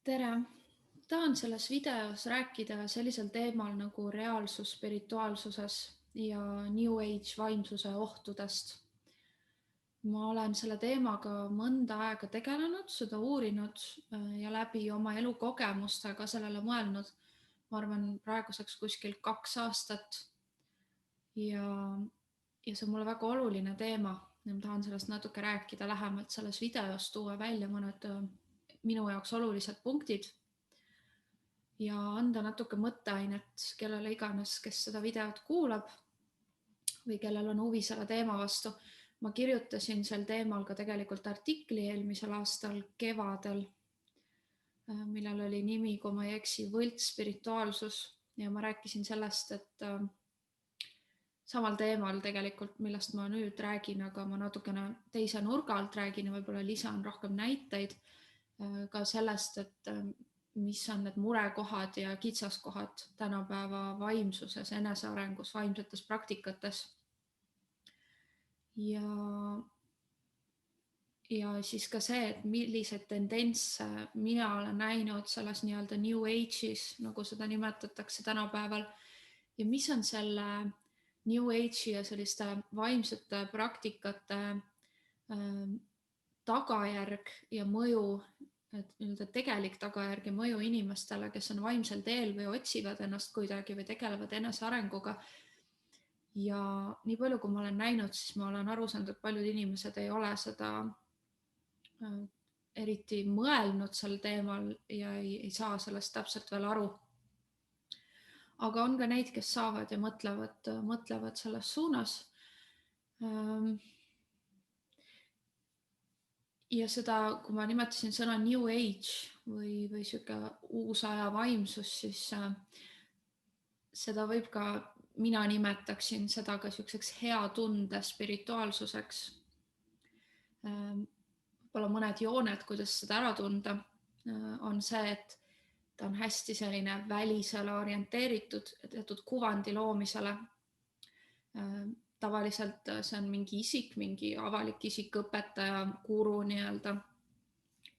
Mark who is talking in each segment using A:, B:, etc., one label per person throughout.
A: Tere! Tahan selles videos rääkida sellisel teemal nagu reaalsus spirituaalsuses ja New Age vaimsuse ohtudest. Ma olen selle teemaga mõnda aega tegelenud, seda uurinud ja läbi oma elukogemustega sellele mõelnud. Ma arvan, praeguseks kuskil 2 aastat. Ja see on mulle väga oluline teema ja ma tahan sellest natuke rääkida lähemalt selles videos, tuua välja mõned minu jaoks olulised punktid ja anda natuke mõtteainet kellele iganes, kes seda videot kuulab või kellel on huvi selle teema vastu. Ma kirjutasin sel teemal ka tegelikult artikli eelmisel aastal kevadel, millel oli nimi, kui ma ei eksi, võlts spirituaalsus ja ma rääkisin sellest, et samal teemal tegelikult, millest ma nüüd räägin, aga ma natukene teise nurga alt räägin ja võib-olla lisan rohkem näiteid ka sellest, et mis on need murekohad ja kitsaskohad tänapäeva vaimsuses, enesearengus, vaimsetes praktikates. Ja siis ka see, et millised tendentse mina olen näinud selles nii-öelda New Age'is, nagu seda nimetatakse tänapäeval, ja mis on selle New Age'i ja selliste vaimsete praktikate tagajärg ja mõju, et tegelik tagajärg ja mõju inimestele, kes on vaimsel teel või otsivad ennast kuidagi või tegelevad enesearenguga. Ja nii palju, kui ma olen näinud, siis ma olen aru saanud, et paljud inimesed ei ole seda eriti mõelnud sel teemal ja ei saa sellest täpselt veel aru. Aga on ka neid, kes saavad ja mõtlevad selles suunas. Ja seda, kui ma nimetasin sõna New Age või siuke uusaja vaimsus, siis seda võib ka, mina nimetaksin seda ka siukseks hea tunde spirituaalsuseks. Võib-olla mõned jooned, kuidas seda ära tunda, on see, et ta on hästi selline välisele orienteeritud, teatud kuvandi loomisele. Tavaliselt see on mingi isik, mingi avalik isik, õpetaja, guru nii-öelda,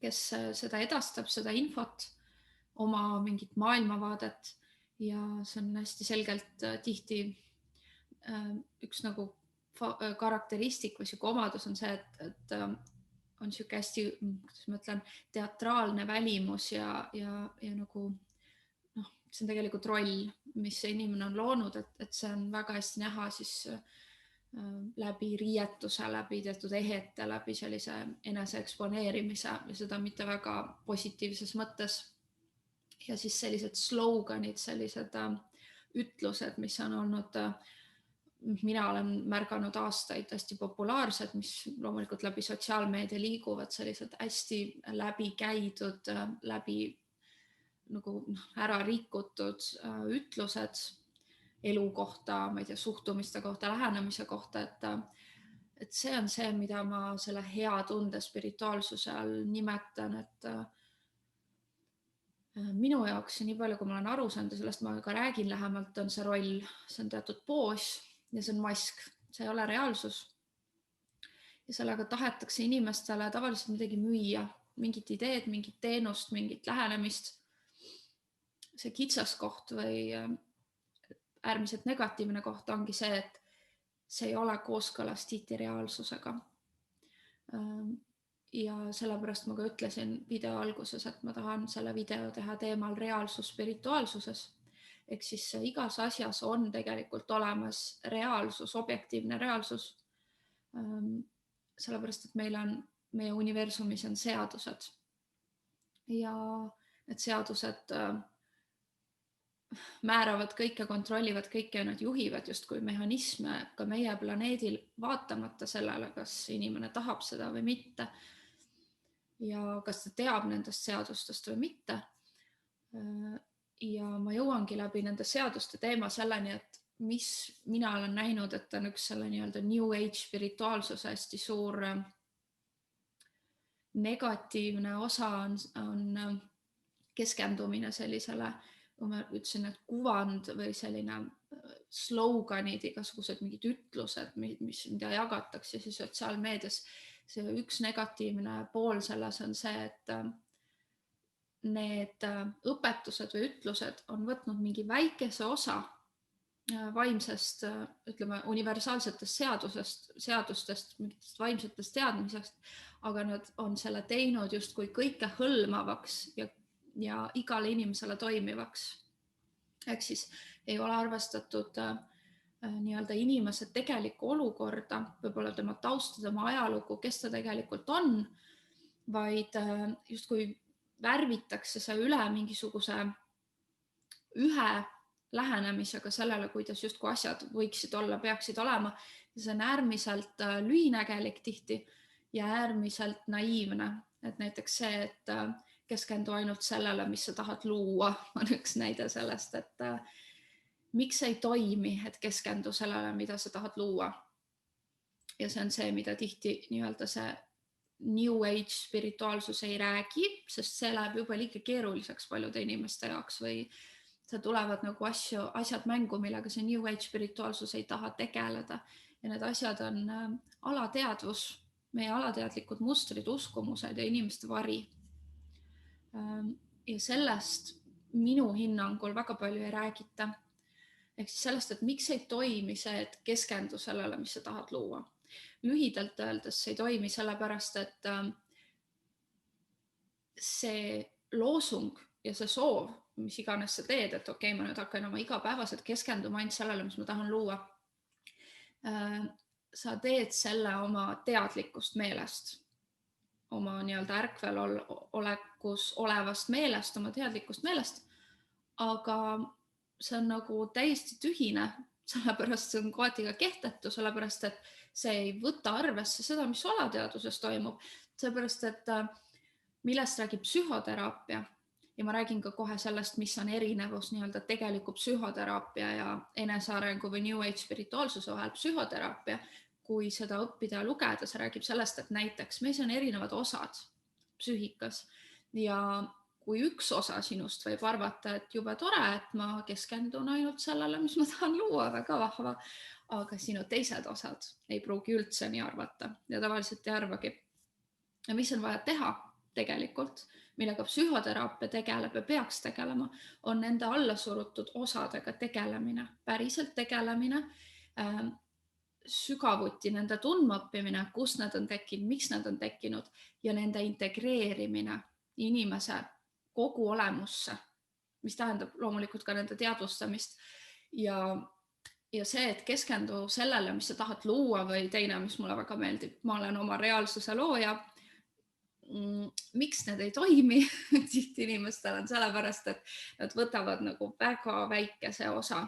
A: kes seda edastab, seda infot, oma mingit maailmavaadet ja see on hästi selgelt tihti üks nagu karakteristik või siuke omadus on see, et on siuke hästi, kuidas ma ütlen, teatraalne välimus ja nagu see on tegelikult roll, mis see inimene on loonud, et see on väga hästi näha siis läbi riietuse, läbi teatud ehete, läbi sellise enese eksponeerimise ja seda mitte väga positiivses mõttes. Ja siis sellised sloganid, sellised ütlused, mis on olnud, mina olen märganud aastaid hästi populaarsed, mis loomulikult läbi sotsiaalmeedia liiguvad, sellised hästi läbi käidud, läbi nagu ära rikutud ütlused elu kohta, ma ei tea, suhtumiste kohta, lähenemise kohta, et see on see, mida ma selle hea tunde spirituaalsuse all nimetan, et minu jaoks, nii palju, kui ma olen aru saanud ja sellest ma ka räägin lähemalt, on see roll, see on teatud poos ja see on mask, see ei ole reaalsus. Ja sellega tahetakse inimestele tavaliselt midagi müüa, mingit ideed, mingit teenust, mingit lähenemist. See kitsaskoht või äärmiselt negatiivne koht ongi see, et see ei ole kooskõlas tihti reaalsusega. Ja sellepärast ma ka ütlesin video alguses, et ma tahan selle video teha teemal reaalsus spirituaalsuses. Ehk siis igas asjas on tegelikult olemas reaalsus, objektiivne reaalsus. Sellepärast, et meie universumis on seadused. Ja need seadused määravad kõike, kontrollivad kõike ja nad juhivad justkui mehhanisme ka meie planeedil vaatamata sellele, kas inimene tahab seda või mitte. Ja kas ta teab nendest seadustest või mitte. Ja ma jõuangi läbi nende seaduste teema selleni, et mis mina olen näinud, et on üks selle nii-öelda New Age spirituaalsuse hästi suur negatiivne osa on keskendumine sellisele, kui ma ütlesin, et kuvand või selline sloganid, igasugused mingid ütlused, mida jagatakse siis sotsiaalmeedias. See üks negatiivne pool selles on see, et need õpetused või ütlused on võtnud mingi väikese osa vaimsest, ütleme, universaalsetest seadustest, mingitest vaimsetest teadmisest, aga nad on selle teinud justkui kõike hõlmavaks ja igale inimesele toimivaks. Ehk siis ei ole arvestatud nii-öelda inimese tegelikku olukorda, võib-olla tema tausta, tema ajalugu, kes ta tegelikult on, vaid justkui värvitakse see üle mingisuguse ühe lähenemisega sellele, kuidas justkui asjad võiksid olla, peaksid olema. Ja see on äärmiselt lühinägelik tihti ja äärmiselt naiivne. Et näiteks see, et keskendu ainult sellele, mis sa tahad luua, on üks näide sellest, et miks ei toimi, et keskendu sellele, mida sa tahad luua. Ja see on see, mida tihti nii-öelda see New Age spirituaalsus ei räägi, sest see läheb juba liiga keeruliseks paljude inimeste jaoks või see tulevad nagu asjad mängu, millega see New Age spirituaalsus ei taha tegeleda. Ja need asjad on alateadvus, meie alateadlikud mustrid, uskumused ja inimeste vari. Ja sellest minu hinnangul väga palju ei räägita. Ehk siis sellest, et miks ei toimi see, et keskendu sellele, mis sa tahad luua. Lühidalt öeldes see ei toimi sellepärast, et see loosung ja see soov, mis iganes sa teed, et okei, ma nüüd hakkan oma igapäevaselt keskenduma ainult sellele, mis ma tahan luua. Sa teed selle oma teadlikust meelest, oma nii-öelda ärkvel olekus olevast meelest, oma teadlikust meelest, aga see on nagu täiesti tühine, sellepärast see on kohati ka kehtetu, sellepärast et see ei võta arvesse seda, mis alateaduses toimub, sellepärast et millest räägib psühhoteraapia. Ja ma räägin ka kohe sellest, mis on erinevus nii-öelda tegeliku psühhoteraapia ja enesearengu või New Age spirituaalsuse vahel. Psühhoteraapia, kui seda õppida ja lugeda, see räägib sellest, et näiteks meis on erinevad osad psüühikas ja kui üks osa sinust võib arvata, et jube tore, et ma keskendun ainult sellele, mis ma tahan luua, väga vahva, aga sinu teised osad ei pruugi üldse nii arvata ja tavaliselt ei arvagi. Ja mis on vaja teha tegelikult, millega psühhoteraapia tegeleb ja peaks tegelema, on nende allasurutud osadega tegelemine, päriselt tegelemine, sügavuti nende tundmaõppimine, kus nad on tekkinud, miks nad on tekkinud ja nende integreerimine inimese kogu olemusse, mis tähendab loomulikult ka nende teadvustamist ja see, et keskendu sellele, mis sa tahad luua või teine, mis mulle väga meeldib, ma olen oma reaalsuse looja. Miks need ei toimi tihti inimestel on sellepärast, et nad võtavad nagu väga väikese osa.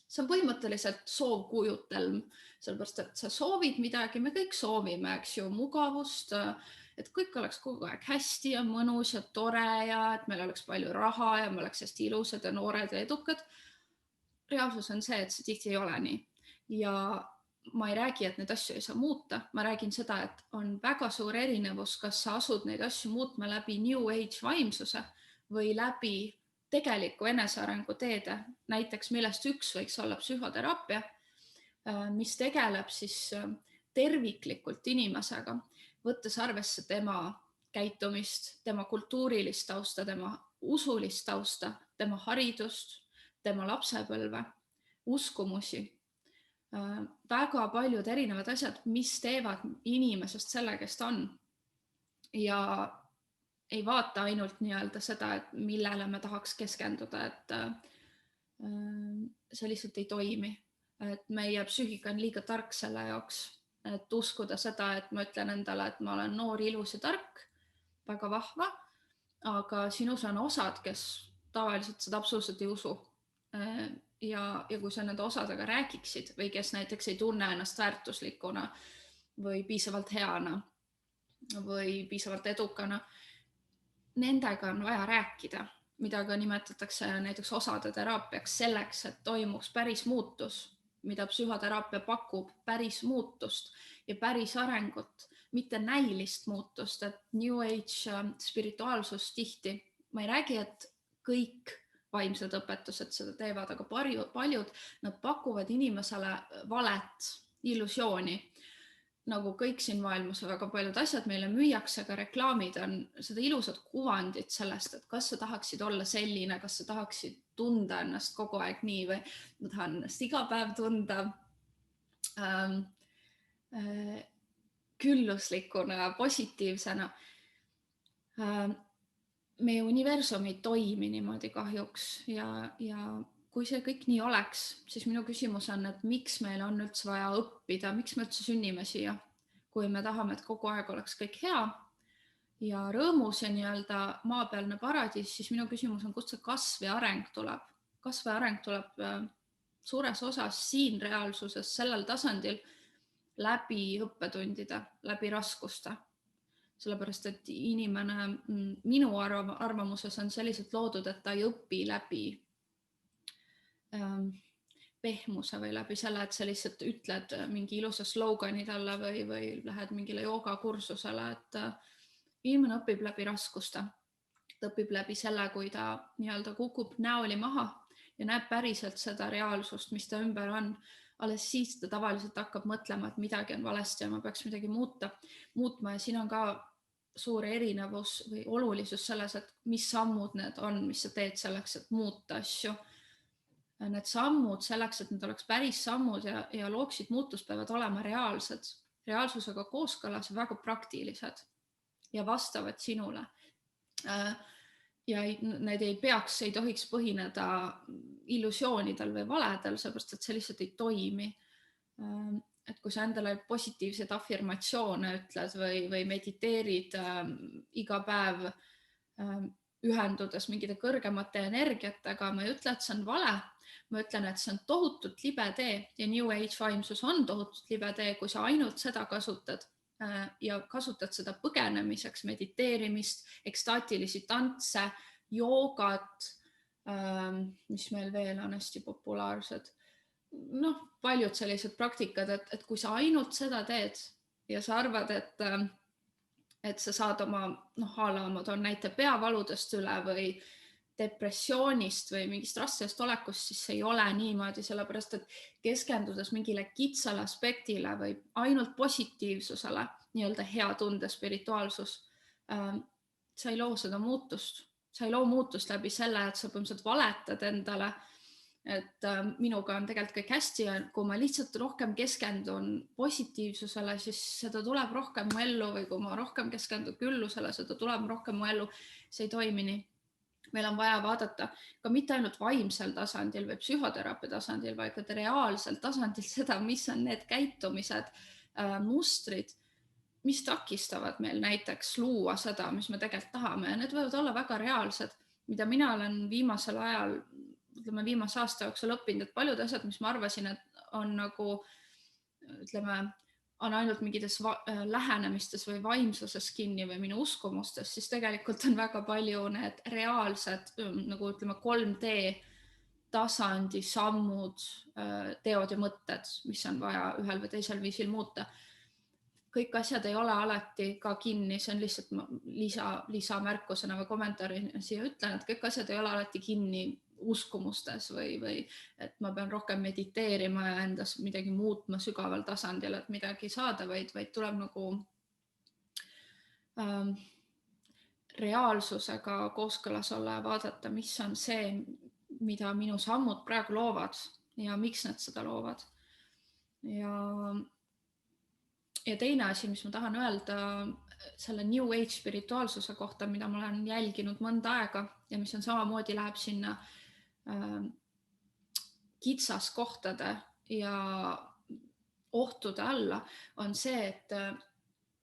A: See on põhimõtteliselt soovkujutelm, sellepärast, et sa soovid midagi, me kõik soovime, eks ju, mugavust, et kõik oleks kogu aeg hästi ja mõnus ja tore ja et meil oleks palju raha ja me oleks hästi ilusad ja noored ja edukad. Reaalsus on see, et see tihti ei ole nii. Ja ma ei räägi, et neid asju ei saa muuta. Ma räägin seda, et on väga suur erinevus, kas sa asud neid asju muutma läbi New Age vaimsuse või läbi tegeliku enesearengu teede. Näiteks millest üks võiks olla psühhoteraapia, mis tegeleb siis terviklikult inimesega, võttes arvesse tema käitumist, tema kultuurilist tausta, tema usulist tausta, tema haridust, tema lapsepõlve, uskumusi. Väga paljud erinevad asjad, mis teevad inimesest selle, kes ta on. Ja ei vaata ainult nii-öelda seda, et millele me tahaks keskenduda, et see lihtsalt ei toimi. Et meie psüühika on liiga tark selle jaoks, et uskuda seda, et ma ütlen endale, et ma olen noor, ilus ja tark, väga vahva, aga sinus on osad, kes tavaliselt seda absoluutselt ei usu. Ja kui sa nende osadega räägiksid või kes näiteks ei tunne ennast väärtuslikuna või piisavalt heana või piisavalt edukana, nendega on vaja rääkida, mida ka nimetatakse näiteks osade teraapiaks selleks, et toimuks päris muutus, mida psühhoteraapia pakub, päris muutust ja päris arengut, mitte näilist muutust, et New Age spirituaalsus tihti, ma ei räägi, et kõik vaimsed õpetused seda teevad, aga paljud, nad pakuvad inimesele valet illusiooni. nagu kõik siin maailmas väga paljud asjad meile müüakse, ka reklaamid on seda ilusat kuvandit sellest, et kas sa tahaksid olla selline, kas sa tahaksid tunda ennast kogu aeg nii või ma tahan ennast iga päev tunda külluslikuna, positiivsena. Meie universum ei toimi niimoodi kahjuks ja kui see kõik nii oleks, siis minu küsimus on, et miks meil on üldse vaja õppida, miks me üldse sünnime siia, kui me tahame, et kogu aeg oleks kõik hea ja rõõmus ja nii-öelda maapealne paradiis, siis minu küsimus on, kust see kasv ja areng tuleb. Kasv ja areng tuleb suures osas siin reaalsuses, sellel tasandil läbi õppetundide, läbi raskuste. Sellepärast, et inimene minu arvamuses on selliselt loodud, et ta ei õpi läbi pehmuse või läbi selle, et sa lihtsalt ütled mingi ilusa slogani talle või lähed mingile joogakursusele, et inimene õpib läbi raskuste. Ta õpib läbi selle, kui ta nii-öelda kukub näoli maha ja näeb päriselt seda reaalsust, mis ta ümber on. Alles siis ta tavaliselt hakkab mõtlema, et midagi on valesti ja ma peaks midagi muutma ja siin on ka suur erinevus või olulisus selles, et mis sammud need on, mis sa teed selleks, et muuta asju. Need sammud selleks, et need oleks päris sammud ja looksid muutust, peavad olema reaalsed, reaalsusega kooskõlas, väga praktilised ja vastavad sinule. Ja need ei tohiks põhineda illusioonidel või valedel, sellepärast et see lihtsalt ei toimi. Et kui sa endale positiivseid afirmatsioone ütled või mediteerid iga päev ühendudes mingite kõrgemate energiatega, ma ei ütle, et see on vale, ma ütlen, et see on tohutult libe tee ja New Age vaimsus on tohutult libe tee, kui sa ainult seda kasutad ja kasutad seda põgenemiseks, mediteerimist, ekstaatilisi tantse, joogat, mis meil veel on hästi populaarsed. Paljud sellised praktikad, et kui sa ainult seda teed ja sa arvad, et sa saad oma, ma toon näite peavaludest üle või depressioonist või mingist raskest olekust, siis see ei ole niimoodi, sellepärast et keskendudes mingile kitsale aspektile või ainult positiivsusele, nii-öelda hea tunde, spirituaalsus, sa ei loo seda muutust. Sa ei loo muutust läbi selle, et sa põhimõtteliselt valetad endale, et minuga on tegelikult kõik hästi ja kui ma lihtsalt rohkem keskendun positiivsusele, siis seda tuleb rohkem mu ellu või kui ma rohkem keskendun küllusele, seda tuleb rohkem mu ellu. See ei toimi nii. Meil on vaja vaadata ka mitte ainult vaimsel tasandil või psühhoteraapia tasandil, vaid ka reaalsel tasandil seda, mis on need käitumised, mustrid, mis takistavad meil näiteks luua seda, mis me tegelikult tahame ja need võivad olla väga reaalsed, mida mina olen viimasel ajal, viimase aasta jooksul õppinud, et paljud asjad, mis ma arvasin, et on nagu, on ainult mingites lähenemistes või vaimsuses kinni või minu uskumustes, siis tegelikult on väga palju need reaalsed, nagu 3D tasandi sammud, teod ja mõtted, mis on vaja ühel või teisel viisil muuta. Kõik asjad ei ole alati ka kinni, see on lihtsalt lisamärkusena või kommentaarina siia ütlen, et kõik asjad ei ole alati kinni uskumustes või et ma pean rohkem mediteerima ja endas midagi muutma sügaval tasandil, et midagi saada, vaid tuleb nagu reaalsusega kooskõlas olla ja vaadata, mis on see, mida minu sammud praegu loovad ja miks nad seda loovad. Ja teine asi, mis ma tahan öelda selle New Age spirituaalsuse kohta, mida ma olen jälginud mõnda aega ja mis on samamoodi läheb sinna kitsaskohtade ja ohtude alla, on see, et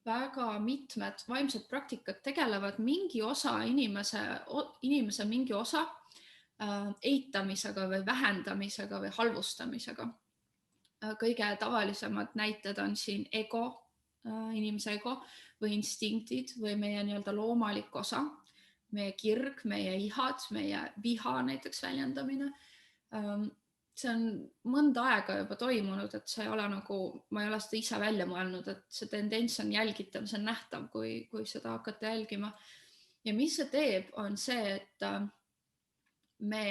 A: väga mitmed vaimsed praktikad tegelevad mingi osa inimese mingi osa eitamisega või vähendamisega või halvustamisega. Kõige tavalisemad näited on siin ego, inimese ego või instinktid või meie nii-öelda loomalik osa, meie kirg, meie ihad, meie viha näiteks väljendamine. See on mõnda aega juba toimunud, et see ei ole nagu, ma ei ole seda ise välja mõelnud, et see tendents on jälgitav, see on nähtav, kui seda hakata jälgima. Ja mis see teeb, on see, et me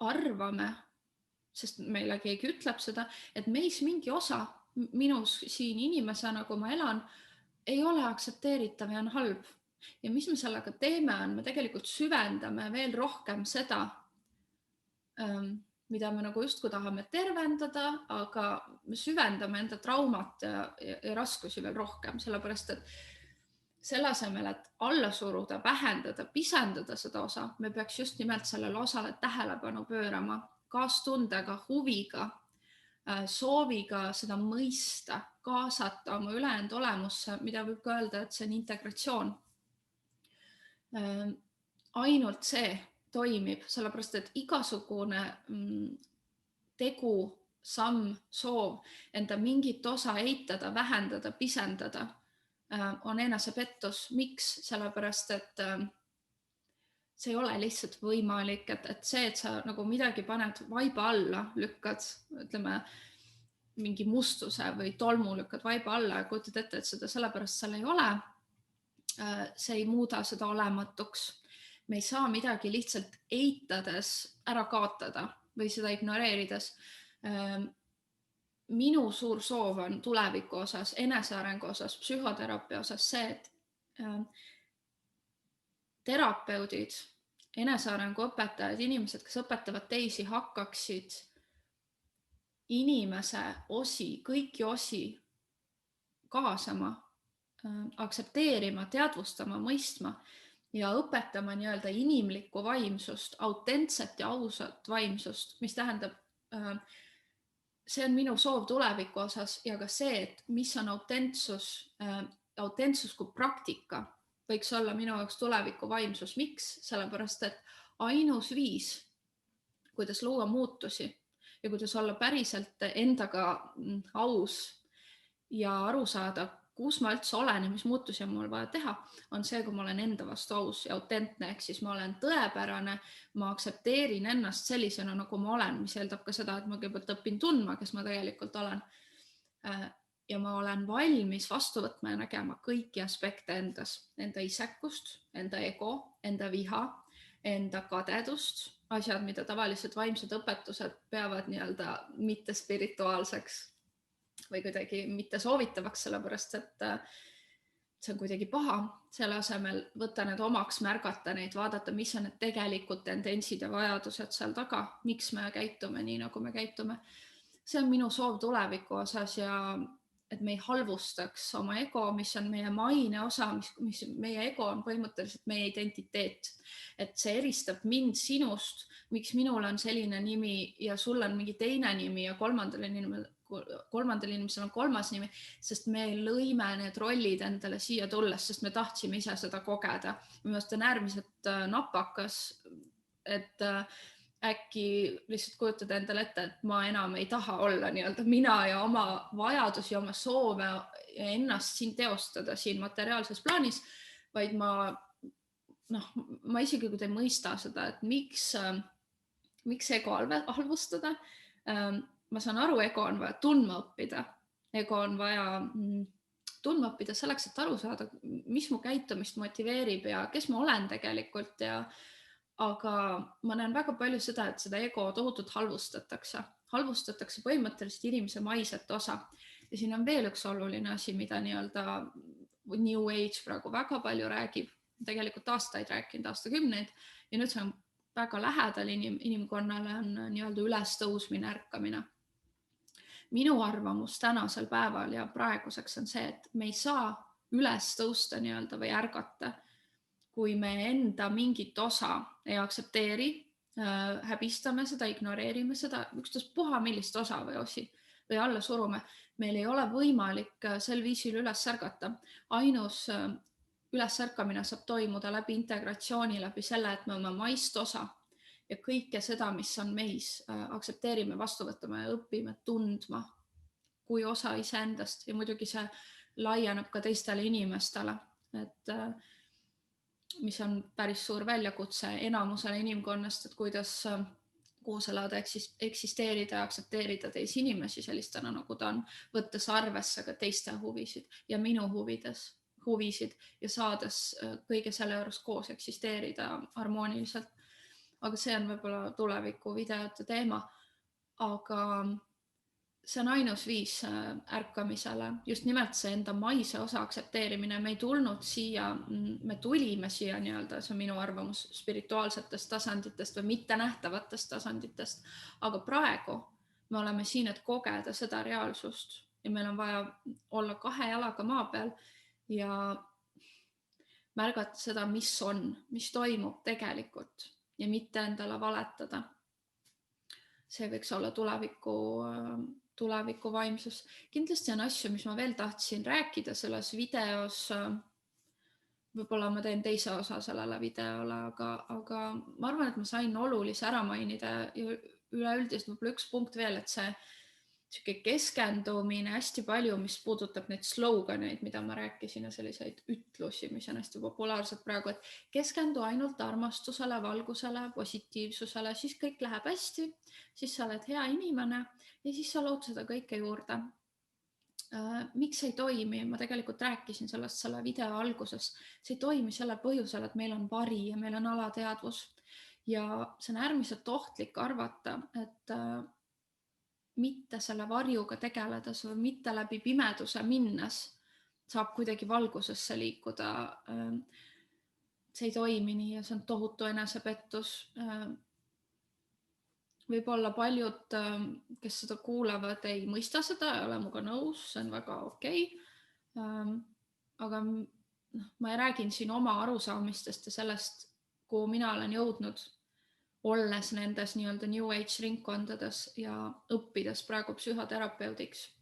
A: arvame, sest meile keegi ütleb seda, et meis mingi osa minus siin inimesena, kui ma elan, ei ole aktsepteeritav ja on halb. Ja mis me sellega teeme, on, me tegelikult süvendame veel rohkem seda, mida me nagu justkui tahame tervendada, aga me süvendame enda traumat ja raskusi veel rohkem, sellepärast et selle asemel, et alla suruda, vähendada, pisendada seda osa, me peaks just nimelt sellele osale tähelepanu pöörama kaastundega, huviga, sooviga seda mõista, kaasata oma ülejäänud olemusse, mida võib ka öelda, et see on integratsioon. Ainult see toimib, sellepärast et igasugune tegu, samm, soov enda mingit osa eitada, vähendada, pisendada on enesepettus. Miks? Sellepärast, et see ei ole lihtsalt võimalik, et see, et sa nagu midagi paned vaiba alla, lükkad, ütleme, mingi mustuse või tolmu lükkad vaiba alla ja kujutad ette, et seda sellepärast seal ei ole, see ei muuda seda olematuks. Me ei saa midagi lihtsalt eitades ära kaotada või seda ignoreerides. Minu suur soov on tuleviku osas, enesearengu osas, psühhoteraapia osas see, et terapeudid, enesearengu õpetajad, inimesed, kes õpetavad teisi, hakkaksid inimese osi, kõiki osi kaasama, aktsepteerima, teadvustama, mõistma ja õpetama nii-öelda inimlikku vaimsust, autentset ja ausat vaimsust, mis tähendab, see on minu soov tuleviku osas ja ka see, et mis on autentsus, autentsus kui praktika võiks olla minu jaoks tuleviku vaimsus. Miks? Sellepärast, et ainus viis, kuidas luua muutusi ja kuidas olla päriselt endaga aus ja aru saada, kus ma üldse olen ja mis muutusi on mul vaja teha, on see, kui ma olen enda vastu aus ja autentne, ehk siis ma olen tõepärane, ma aktsepteerin ennast sellisena, nagu ma olen, mis eeldab ka seda, et ma kõigepealt õpin tundma, kes ma tegelikult olen. Ja ma olen valmis vastu võtma ja nägema kõiki aspekte endas, enda isekust, enda ego, enda viha, enda kadedust, asjad, mida tavaliselt vaimsed õpetused peavad nii-öelda mitte spirituaalseks või kuidagi mitte soovitavaks, sellepärast et see on kuidagi paha. Selle asemel võtta need omaks, märgata neid, vaadata, mis on need tegelikud tendentsid ja vajadused seal taga, miks me käitume nii, nagu me käitume. See on minu soov tuleviku osas ja et me ei halvustaks oma ego, mis on meie maine osa, mis meie ego on põhimõtteliselt meie identiteet. Et see eristab mind sinust, miks minul on selline nimi ja sul on mingi teine nimi ja kolmandal inimesel on kolmas nimi, sest me lõime need rollid endale siia tulles, sest me tahtsime ise seda kogeda. Minu meelest on äärmiselt napakas, et äkki lihtsalt kujutada endale ette, et ma enam ei taha olla nii-öelda mina ja oma vajadusi, oma soove ja ennast siin teostada siin materiaalses plaanis, vaid ma isegi ei mõista seda, et miks ego halvustada. Ma saan aru, ego on vaja tundma õppida. Ego on vaja tundma õppida selleks, et aru saada, mis mu käitumist motiveerib ja kes ma olen tegelikult. Aga ma näen väga palju seda, et seda ego tohutult halvustatakse. Halvustatakse põhimõtteliselt inimese maiset osa. Ja siin on veel üks oluline asi, mida nii-öelda New Age praegu väga palju räägib. Tegelikult aastaid rääkinud, aastakümneid. Ja nüüd see on väga lähedal inimkonnale on nii-öelda ülestõusmine, ärkamine. Minu arvamus tänasel päeval ja praeguseks on see, et me ei saa üles tõusta nii-öelda või ärgata, kui me enda mingit osa ei aktsepteeri, häbistame seda, ignoreerime seda, ükstaspuha millist osa või osi või alla surume. Meil ei ole võimalik sel viisil üles ärgata. Ainus ülesärkamine saab toimuda läbi integratsiooni, läbi selle, et me oma maist osa ja kõike seda, mis on meis, aktsepteerime, vastu võtame ja õpime tundma kui osa iseendast ja muidugi see laieneb ka teistele inimestele, et mis on päris suur väljakutse enamusele inimkonnast, et kuidas koos elada, eksisteerida ja aktsepteerida teisi inimesi sellistena, nagu ta on, võttes arvesse ka teiste huvisid ja minu huvisid ja saades kõige selle juures koos eksisteerida harmooniliselt. Aga see on võib-olla tuleviku videote teema. Aga see on ainus viis ärkamisele, just nimelt see enda maise osa aktsepteerimine. Me ei tulnud siia, me tulime siia nii-öelda, see on minu arvamus, spirituaalsetest tasanditest või mittenähtavatest tasanditest, aga praegu me oleme siin, et kogeda seda reaalsust ja meil on vaja olla 2 jalaga maa peal ja märgata seda, mis toimub tegelikult ja mitte endale valetada. See võiks olla tuleviku vaimsus. Kindlasti on asju, mis ma veel tahtsin rääkida selles videos. Võib-olla ma teen teise osa sellele videole, aga ma arvan, et ma sain olulise ära mainida ja üleüldiselt võib-olla üks punkt veel, et see keskendumine hästi palju, mis puudutab neid sloganeid, mida ma rääkisin ja selliseid ütlusi, mis on hästi populaarsed praegu, et keskendu ainult armastusele, valgusele, positiivsusele, siis kõik läheb hästi, siis sa oled hea inimene ja siis sa lood seda kõike juurde. Miks ei toimi? Ma tegelikult rääkisin sellest selle video alguses. See ei toimi selle põhjusel, et meil on vari ja meil on alateadvus ja see on äärmiselt ohtlik arvata, et mitte selle varjuga tegeledes või mitte läbi pimeduse minnes saab kuidagi valgusesse liikuda. See ei toimi nii ja see on tohutu enesepettus. Võib-olla paljud, kes seda kuulavad, ei mõista seda, ei ole muga nõus, see on väga okei. Aga ma räägin siin oma arusaamistest ja sellest, kuhu mina olen jõudnud, olles nendes nii-öelda New Age ringkondades ja õppides praegu psühhoterapeudiks.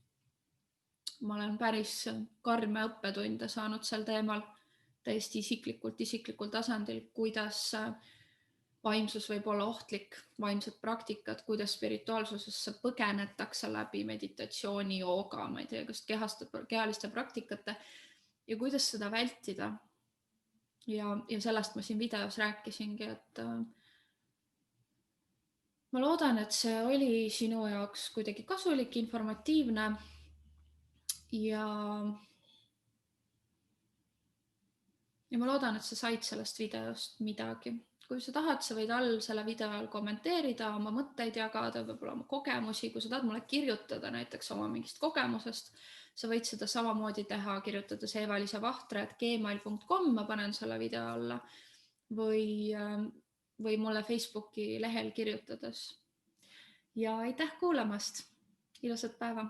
A: Ma olen päris karme õppetunde saanud sel teemal täiesti isiklikul tasandil, kuidas vaimsus võib olla ohtlik, vaimsed praktikad, kuidas spirituaalsusesse põgenetakse läbi meditatsiooni, jooga, ma ei tea, kas kehaliste praktikate ja kuidas seda vältida. Ja sellest ma siin videos rääkisingi, et ma loodan, et see oli sinu jaoks kuidagi kasulik, informatiivne ja ma loodan, et sa said sellest videost midagi. Kui sa tahad, sa võid all selle video all kommenteerida, oma mõtteid jagada, võib-olla oma kogemusi. Kui sa tahad mulle kirjutada näiteks oma mingist kogemusest, sa võid seda samamoodi teha, kirjutades evalisavahtre@gmail.com, ma panen selle video alla või mulle Facebooki lehel kirjutades. Ja aitäh kuulamast! Ilusat päeva!